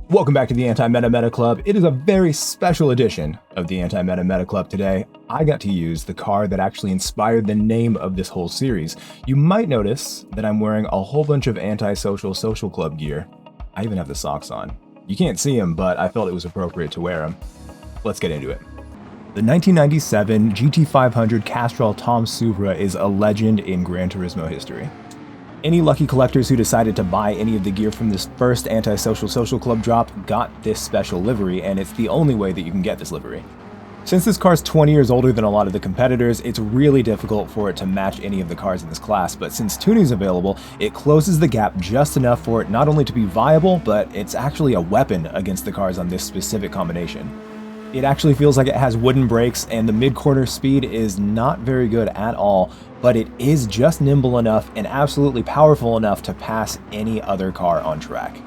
Welcome back to the Anti-Meta Meta Club. It is a very special edition of the Anti-Meta Meta Club today. I got to use the car that actually inspired the name of this whole series. You might notice that I'm wearing a whole bunch of anti-social social club gear. I even have the socks on. You can't see them, but I felt it was appropriate to wear them. Let's get into it. The 1997 GT500 Castrol Tom Supra is a legend in Gran Turismo history. Any lucky collectors who decided to buy any of the gear from this first anti-social social club drop got this special livery, and it's the only way that you can get this livery. Since this car's 20 years older than a lot of the competitors, it's really difficult for it to match any of the cars in this class, but since tuning is available, it closes the gap just enough for it not only to be viable, but it's actually a weapon against the cars on this specific combination. It actually feels like it has wooden brakes, and the mid-corner speed is not very good at all, but it is just nimble enough and absolutely powerful enough to pass any other car on track.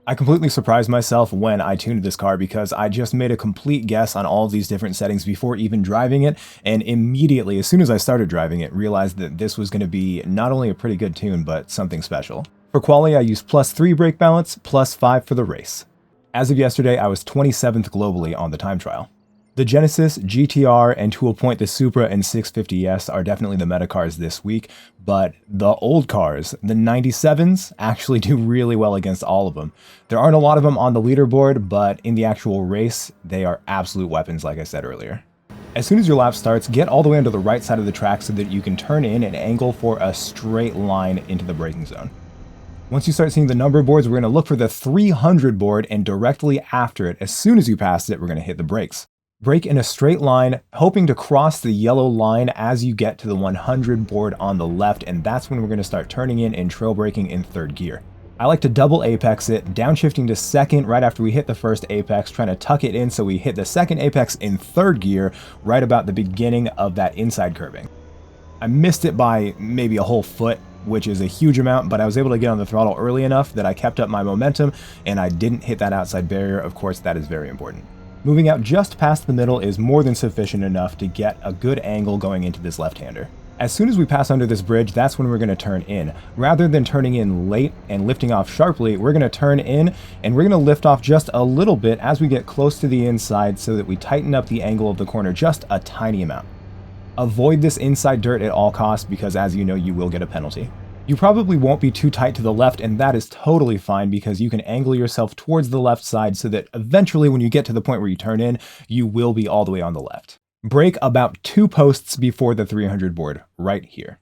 I completely surprised myself when I tuned this car because I just made a complete guess on all of these different settings before even driving it, and immediately, as soon as I started driving it, realized that this was going to be not only a pretty good tune, but something special. For quali, I used +3 brake balance, +5 for the race. As of yesterday, I was 27th globally on the time trial. The Genesis, GTR, and to a point the Supra and 650S are definitely the meta cars this week, but the old cars, the 97s, actually do really well against all of them. There aren't a lot of them on the leaderboard, but in the actual race, they are absolute weapons like I said earlier. As soon as your lap starts, get all the way onto the right side of the track so that you can turn in and angle for a straight line into the braking zone. Once you start seeing the number boards, we're going to look for the 300 board, and directly after it, as soon as you pass it, we're going to hit the brakes. Brake in a straight line, hoping to cross the yellow line as you get to the 100 board on the left, and that's when we're going to start turning in and trail braking in third gear. I like to double apex it, downshifting to second right after we hit the first apex, trying to tuck it in so we hit the second apex in third gear right about the beginning of that inside curving. I missed it by maybe a whole foot, which is a huge amount, but I was able to get on the throttle early enough that I kept up my momentum and I didn't hit that outside barrier. Of course, that is very important. Moving out just past the middle is more than sufficient enough to get a good angle going into this left-hander. As soon as we pass under this bridge, that's when we're going to turn in. Rather than turning in late and lifting off sharply, we're going to turn in and we're going to lift off just a little bit as we get close to the inside so that we tighten up the angle of the corner just a tiny amount. Avoid this inside dirt at all costs because, as you know, you will get a penalty. You probably won't be too tight to the left, and that is totally fine because you can angle yourself towards the left side so that eventually when you get to the point where you turn in, you will be all the way on the left. Brake about 2 posts before the 300 board, right here.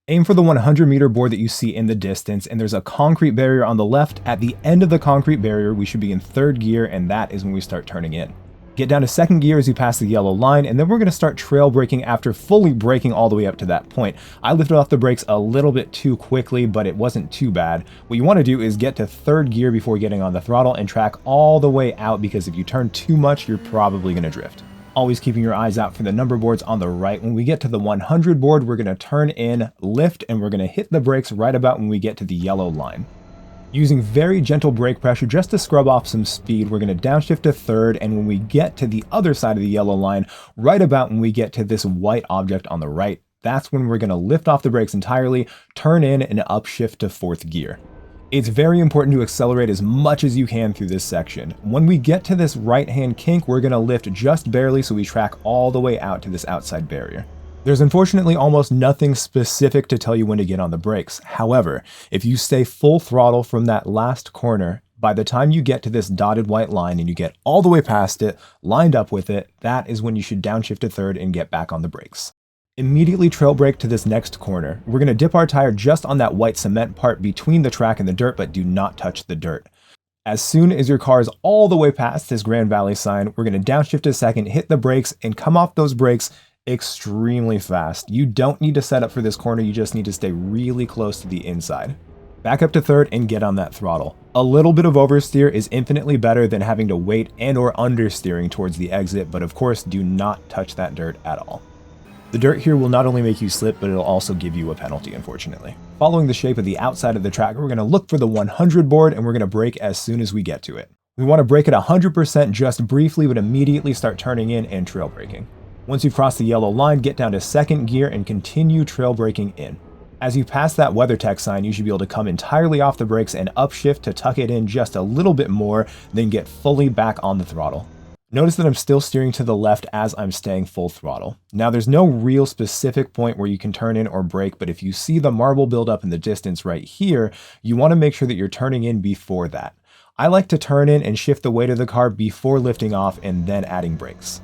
Aim for the 100 meter board that you see in the distance, and there's a concrete barrier on the left. At the end of the concrete barrier, we should be in third gear, and that is when we start turning in. Get down to second gear as you pass the yellow line, and then we're going to start trail braking after fully braking all the way up to that point. I lifted off the brakes a little bit too quickly, but it wasn't too bad. What you want to do is get to third gear before getting on the throttle and track all the way out, because if you turn too much, you're probably going to drift. Always keeping your eyes out for the number boards on the right. When we get to the 100 board, we're going to turn in, lift, and we're going to hit the brakes right about when we get to the yellow line. Using very gentle brake pressure just to scrub off some speed, we're going to downshift to third, and when we get to the other side of the yellow line, right about when we get to this white object on the right, that's when we're going to lift off the brakes entirely, turn in, and upshift to fourth gear. It's very important to accelerate as much as you can through this section. When we get to this right-hand kink, we're going to lift just barely so we track all the way out to this outside barrier. There's unfortunately almost nothing specific to tell you when to get on the brakes. However, if you stay full throttle from that last corner, by the time you get to this dotted white line and you get all the way past it, lined up with it, that is when you should downshift to third and get back on the brakes. Immediately trail brake to this next corner. We're going to dip our tire just on that white cement part between the track and the dirt, but do not touch the dirt. As soon as your car is all the way past this Grand Valley sign, we're going to downshift to second, hit the brakes, and come off those brakes extremely fast. You don't need to set up for this corner, you just need to stay really close to the inside. Back up to third and get on that throttle. A little bit of oversteer is infinitely better than having to wait and or understeering towards the exit, but of course do not touch that dirt at all. The dirt here will not only make you slip, but it'll also give you a penalty, unfortunately. Following the shape of the outside of the track, we're going to look for the 100 board and we're going to brake as soon as we get to it. We want to brake at 100% just briefly, but immediately start turning in and trail braking. Once you've crossed the yellow line, get down to second gear and continue trail braking in. As you pass that WeatherTech sign, you should be able to come entirely off the brakes and upshift to tuck it in just a little bit more, then get fully back on the throttle. Notice that I'm still steering to the left as I'm staying full throttle. Now there's no real specific point where you can turn in or brake, but if you see the marble buildup in the distance right here, you want to make sure that you're turning in before that. I like to turn in and shift the weight of the car before lifting off and then adding brakes.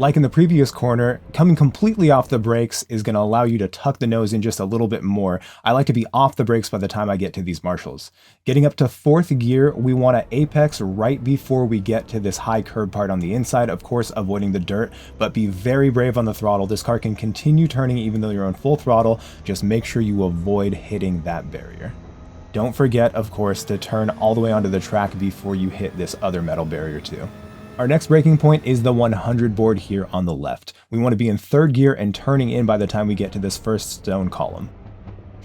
Like in the previous corner, coming completely off the brakes is going to allow you to tuck the nose in just a little bit more. I like to be off the brakes by the time I get to these marshals. Getting up to 4th gear, we want to apex right before we get to this high curb part on the inside, of course avoiding the dirt, but be very brave on the throttle. This car can continue turning even though you're on full throttle. Just make sure you avoid hitting that barrier. Don't forget, of course, to turn all the way onto the track before you hit this other metal barrier too. Our next braking point is the 100 board here on the left. We want to be in 3rd gear and turning in by the time we get to this first stone column.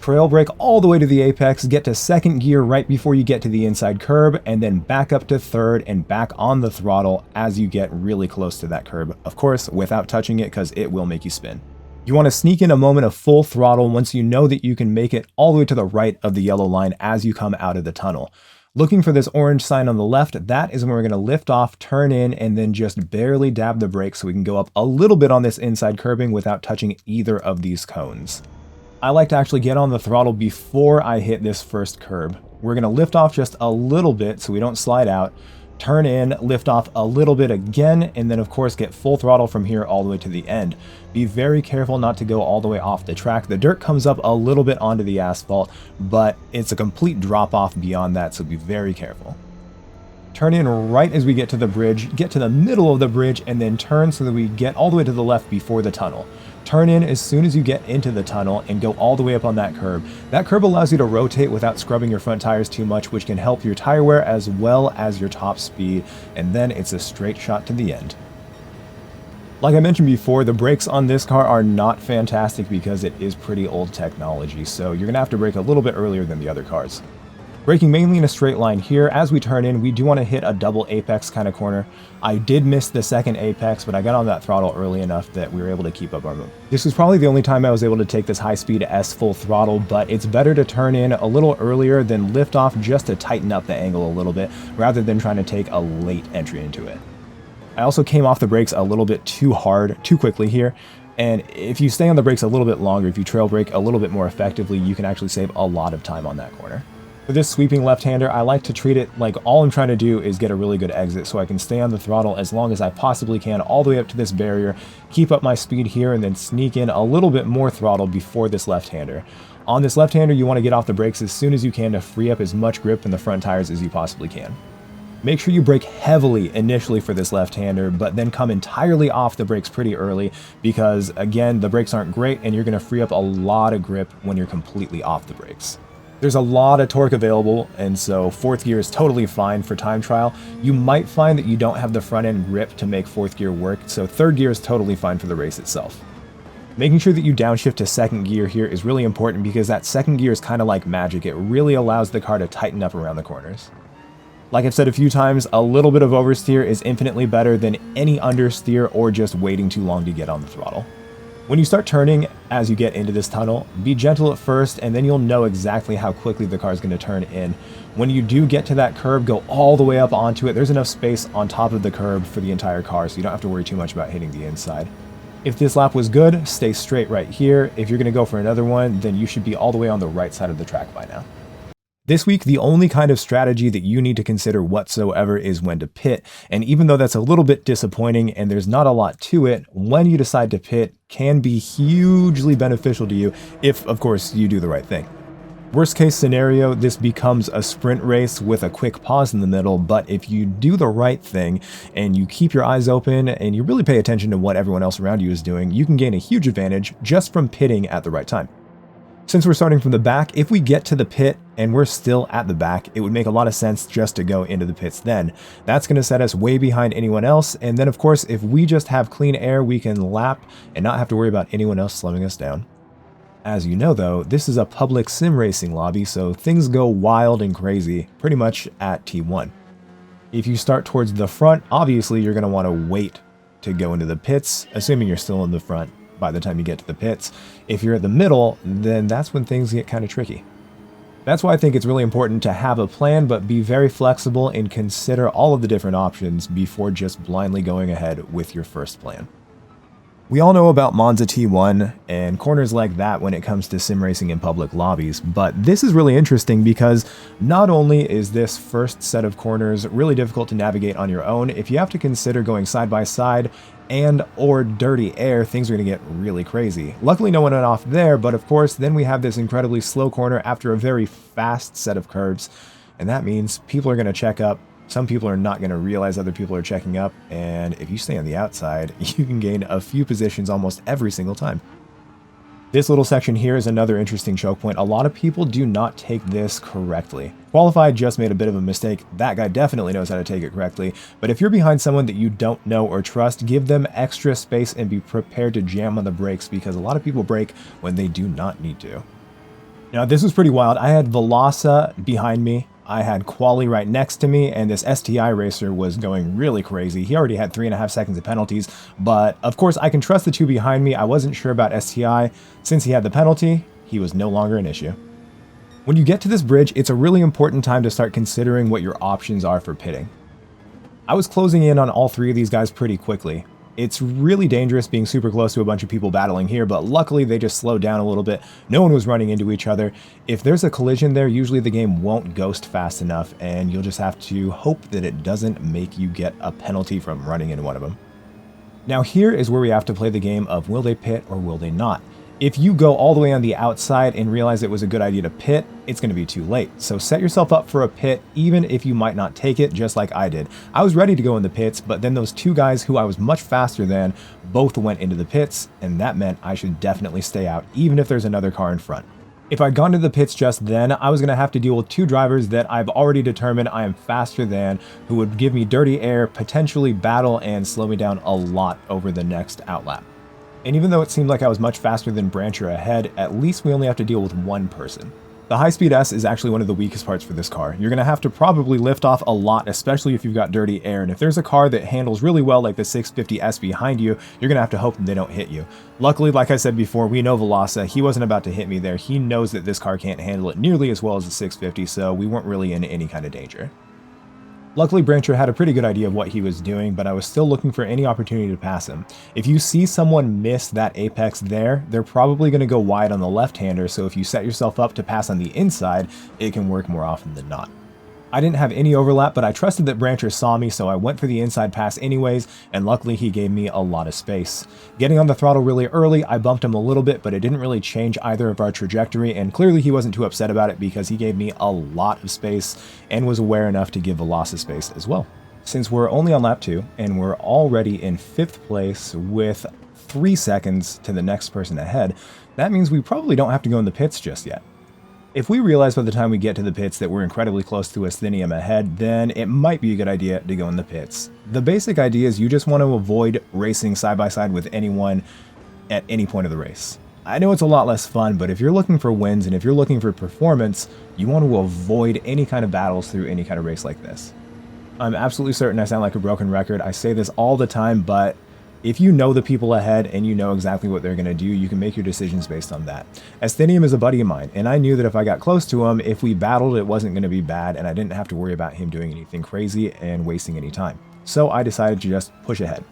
Trail brake all the way to the apex, get to 2nd gear right before you get to the inside curb, and then back up to 3rd and back on the throttle as you get really close to that curb. Of course, without touching it because it will make you spin. You want to sneak in a moment of full throttle once you know that you can make it all the way to the right of the yellow line as you come out of the tunnel. Looking for this orange sign on the left, that is when we're going to lift off, turn in, and then just barely dab the brakes so we can go up a little bit on this inside curbing without touching either of these cones. I like to actually get on the throttle before I hit this first curb. We're going to lift off just a little bit so we don't slide out, turn in, lift off a little bit again, and then of course get full throttle from here all the way to the end. Be very careful not to go all the way off the track. The dirt comes up a little bit onto the asphalt, but it's a complete drop off beyond that, so be very careful. Turn in right as we get to the bridge, get to the middle of the bridge, and then turn so that we get all the way to the left before the tunnel. Turn in as soon as you get into the tunnel and go all the way up on that curb. That curb allows you to rotate without scrubbing your front tires too much, which can help your tire wear as well as your top speed, and then it's a straight shot to the end. Like I mentioned before, the brakes on this car are not fantastic because it is pretty old technology, so you're going to have to brake a little bit earlier than the other cars. Braking mainly in a straight line here. As we turn in, we do want to hit a double apex kind of corner. I did miss the second apex, but I got on that throttle early enough that we were able to keep up our move. This was probably the only time I was able to take this high-speed S full throttle, but it's better to turn in a little earlier than lift off just to tighten up the angle a little bit, rather than trying to take a late entry into it. I also came off the brakes a little bit too hard, too quickly here. And if you stay on the brakes a little bit longer, if you trail brake a little bit more effectively, you can actually save a lot of time on that corner. For this sweeping left-hander, I like to treat it like all I'm trying to do is get a really good exit so I can stay on the throttle as long as I possibly can all the way up to this barrier, keep up my speed here, and then sneak in a little bit more throttle before this left-hander. On this left-hander, you want to get off the brakes as soon as you can to free up as much grip in the front tires as you possibly can. Make sure you brake heavily initially for this left-hander, but then come entirely off the brakes pretty early because, again, the brakes aren't great and you're going to free up a lot of grip when you're completely off the brakes. There's a lot of torque available, and so 4th gear is totally fine for time trial. You might find that you don't have the front end grip to make 4th gear work, so 3rd gear is totally fine for the race itself. Making sure that you downshift to 2nd gear here is really important because that 2nd gear is kind of like magic. It really allows the car to tighten up around the corners. Like I've said a few times, a little bit of oversteer is infinitely better than any understeer or just waiting too long to get on the throttle. When you start turning as you get into this tunnel, be gentle at first and then you'll know exactly how quickly the car is going to turn in. When you do get to that curb, go all the way up onto it. There's enough space on top of the curb for the entire car, so you don't have to worry too much about hitting the inside. If this lap was good, stay straight right here. If you're going to go for another one, then you should be all the way on the right side of the track by now. This week, the only kind of strategy that you need to consider whatsoever is when to pit, and even though that's a little bit disappointing and there's not a lot to it, when you decide to pit can be hugely beneficial to you if, of course, you do the right thing. Worst case scenario, this becomes a sprint race with a quick pause in the middle, but if you do the right thing and you keep your eyes open and you really pay attention to what everyone else around you is doing, you can gain a huge advantage just from pitting at the right time. Since we're starting from the back, if we get to the pit and we're still at the back, it would make a lot of sense just to go into the pits then. That's going to set us way behind anyone else, and then of course, if we just have clean air, we can lap and not have to worry about anyone else slowing us down. As you know though, this is a public sim racing lobby, so things go wild and crazy pretty much at T1. If you start towards the front, obviously you're going to want to wait to go into the pits, assuming you're still in the front by the time you get to the pits. If you're at the middle, then that's when things get kind of tricky. That's why I think it's really important to have a plan, but be very flexible and consider all of the different options before just blindly going ahead with your first plan. We all know about Monza T1 and corners like that when it comes to sim racing in public lobbies, but this is really interesting because not only is this first set of corners really difficult to navigate on your own, if you have to consider going side by side and or dirty air, things are going to get really crazy. Luckily no one went off there, but of course then we have this incredibly slow corner after a very fast set of curves, and that means people are going to check up. Some people are not going to realize other people are checking up, and if you stay on the outside, you can gain a few positions almost every single time. This little section here is another interesting choke point. A lot of people do not take this correctly. Qualified just made a bit of a mistake. That guy definitely knows how to take it correctly, but if you're behind someone that you don't know or trust, give them extra space and be prepared to jam on the brakes, because a lot of people brake when they do not need to. Now, this was pretty wild. I had Velosa behind me. I had Quali right next to me, and this STI racer was going really crazy. He already had 3.5 seconds of penalties, but of course I can trust the two behind me. I wasn't sure about STI. Since he had the penalty, he was no longer an issue. When you get to this bridge, it's a really important time to start considering what your options are for pitting. I was closing in on all three of these guys pretty quickly. It's really dangerous being super close to a bunch of people battling here, but luckily they just slowed down a little bit. No one was running into each other. If there's a collision there, usually the game won't ghost fast enough, and you'll just have to hope that it doesn't make you get a penalty from running into one of them. Now here is where we have to play the game of will they pit or will they not. If you go all the way on the outside and realize it was a good idea to pit, it's going to be too late. So set yourself up for a pit, even if you might not take it, just like I did. I was ready to go in the pits, but then those two guys who I was much faster than both went into the pits, and that meant I should definitely stay out, even if there's another car in front. If I'd gone to the pits just then, I was going to have to deal with two drivers that I've already determined I am faster than, who would give me dirty air, potentially battle, and slow me down a lot over the next outlap. And even though it seemed like I was much faster than Brancher ahead, at least we only have to deal with one person. The high-speed S is actually one of the weakest parts for this car. You're going to have to probably lift off a lot, especially if you've got dirty air, and if there's a car that handles really well like the 650S behind you, you're going to have to hope they don't hit you. Luckily, like I said before, we know Velosa. He wasn't about to hit me there. He knows that this car can't handle it nearly as well as the 650, so we weren't really in any kind of danger. Luckily, Brancher had a pretty good idea of what he was doing, but I was still looking for any opportunity to pass him. If you see someone miss that apex there, they're probably going to go wide on the left-hander, so if you set yourself up to pass on the inside, it can work more often than not. I didn't have any overlap, but I trusted that Brancher saw me, so I went for the inside pass anyways, and luckily he gave me a lot of space. Getting on the throttle really early, I bumped him a little bit, but it didn't really change either of our trajectory, and clearly he wasn't too upset about it because he gave me a lot of space and was aware enough to give Velosa space as well. Since we're only on lap 2, and we're already in 5th place with 3 seconds to the next person ahead, that means we probably don't have to go in the pits just yet. If we realize by the time we get to the pits that we're incredibly close to Asthenium ahead, then it might be a good idea to go in the pits. The basic idea is you just want to avoid racing side by side with anyone at any point of the race. I know it's a lot less fun, but if you're looking for wins and if you're looking for performance, you want to avoid any kind of battles through any kind of race like this. I'm absolutely certain I sound like a broken record. I say this all the time, but if you know the people ahead and you know exactly what they're going to do, you can make your decisions based on that. Asthenium is a buddy of mine, and I knew that if I got close to him, if we battled, it wasn't going to be bad, and I didn't have to worry about him doing anything crazy and wasting any time. So I decided to just push ahead.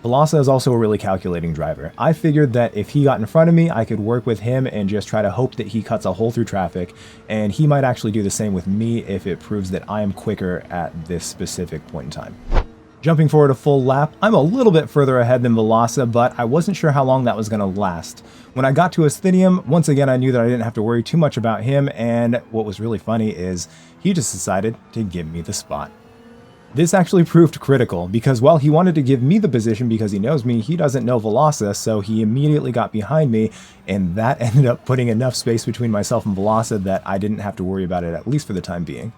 Velosa is also a really calculating driver. I figured that if he got in front of me, I could work with him and just try to hope that he cuts a hole through traffic, and he might actually do the same with me if it proves that I am quicker at this specific point in time. Jumping forward a full lap, I'm a little bit further ahead than Velosa, but I wasn't sure how long that was going to last. When I got to Asthenium, once again I knew that I didn't have to worry too much about him, and what was really funny is he just decided to give me the spot. This actually proved critical, because while he wanted to give me the position because he knows me, he doesn't know Velosa, so he immediately got behind me, and that ended up putting enough space between myself and Velosa that I didn't have to worry about it, at least for the time being.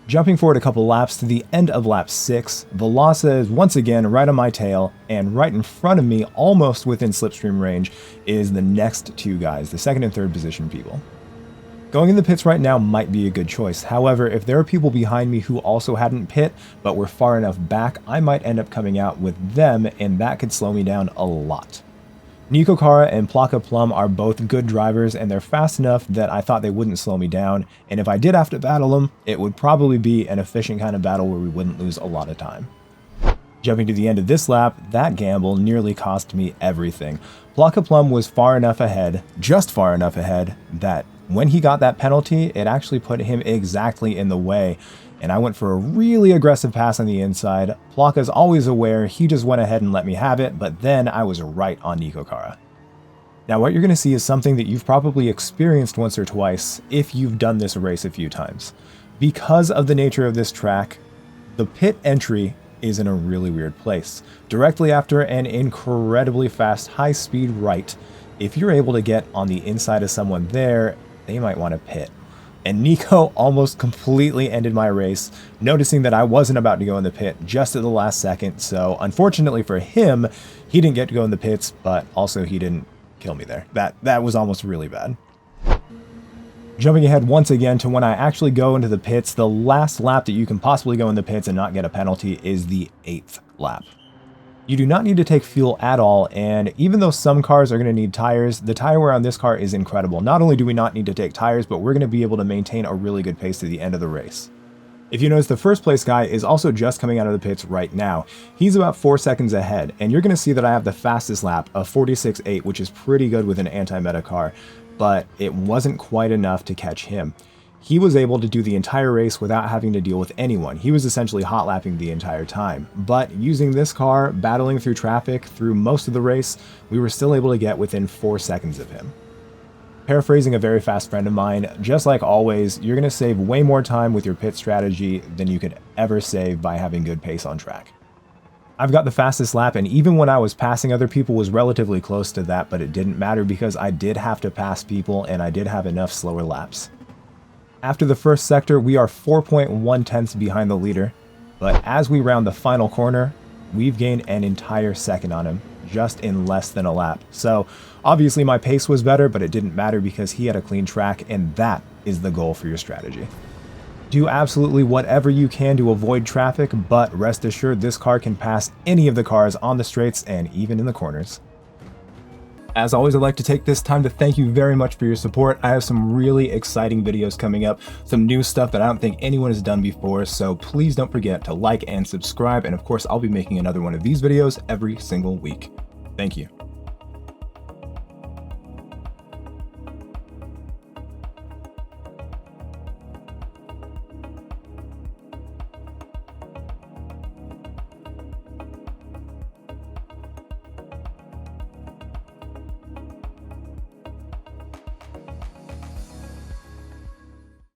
Jumping forward a couple laps to the end of lap 6, Velosa is once again right on my tail, and right in front of me, almost within slipstream range, is the next two guys, the second and third position people. Going in the pits right now might be a good choice. However, if there are people behind me who also hadn't pit, but were far enough back, I might end up coming out with them, and that could slow me down a lot. Nico Kara and Plaka Plum are both good drivers, and they're fast enough that I thought they wouldn't slow me down, and if I did have to battle them, it would probably be an efficient kind of battle where we wouldn't lose a lot of time. Jumping to the end of this lap, that gamble nearly cost me everything. Plaka Plum was far enough ahead, just far enough ahead, that when he got that penalty, it actually put him exactly in the way, and I went for a really aggressive pass on the inside. Plaka's always aware, he just went ahead and let me have it, but then I was right on Nico Kara. Now what you're going to see is something that you've probably experienced once or twice if you've done this race a few times. Because of the nature of this track, the pit entry is in a really weird place. Directly after an incredibly fast high-speed right, if you're able to get on the inside of someone there, they might want to pit. And Nico almost completely ended my race, noticing that I wasn't about to go in the pit just at the last second, so unfortunately for him, he didn't get to go in the pits, but also he didn't kill me there. That was almost really bad. Jumping ahead once again to when I actually go into the pits, the last lap that you can possibly go in the pits and not get a penalty is the 8th lap. You do not need to take fuel at all, and even though some cars are going to need tires, the tire wear on this car is incredible. Not only do we not need to take tires, but we're going to be able to maintain a really good pace to the end of the race. If you notice, the first place guy is also just coming out of the pits right now. He's about 4 seconds ahead, and you're going to see that I have the fastest lap of 46.8, which is pretty good with an anti-meta car, but it wasn't quite enough to catch him. He was able to do the entire race without having to deal with anyone. He was essentially hot lapping the entire time. But using this car, battling through traffic through most of the race, we were still able to get within 4 seconds of him. Paraphrasing a very fast friend of mine, just like always, you're going to save way more time with your pit strategy than you could ever save by having good pace on track. I've got the fastest lap, and even when I was passing other people was relatively close to that, but it didn't matter because I did have to pass people and I did have enough slower laps. After the first sector, we are 4.1 tenths behind the leader, but as we round the final corner, we've gained an entire second on him, just in less than a lap. So obviously my pace was better, but it didn't matter because he had a clean track, and that is the goal for your strategy. Do absolutely whatever you can to avoid traffic, but rest assured this car can pass any of the cars on the straights and even in the corners. As always, I'd like to take this time to thank you very much for your support. I have some really exciting videos coming up, some new stuff that I don't think anyone has done before, so please don't forget to like and subscribe, and of course I'll be making another one of these videos every single week. Thank you.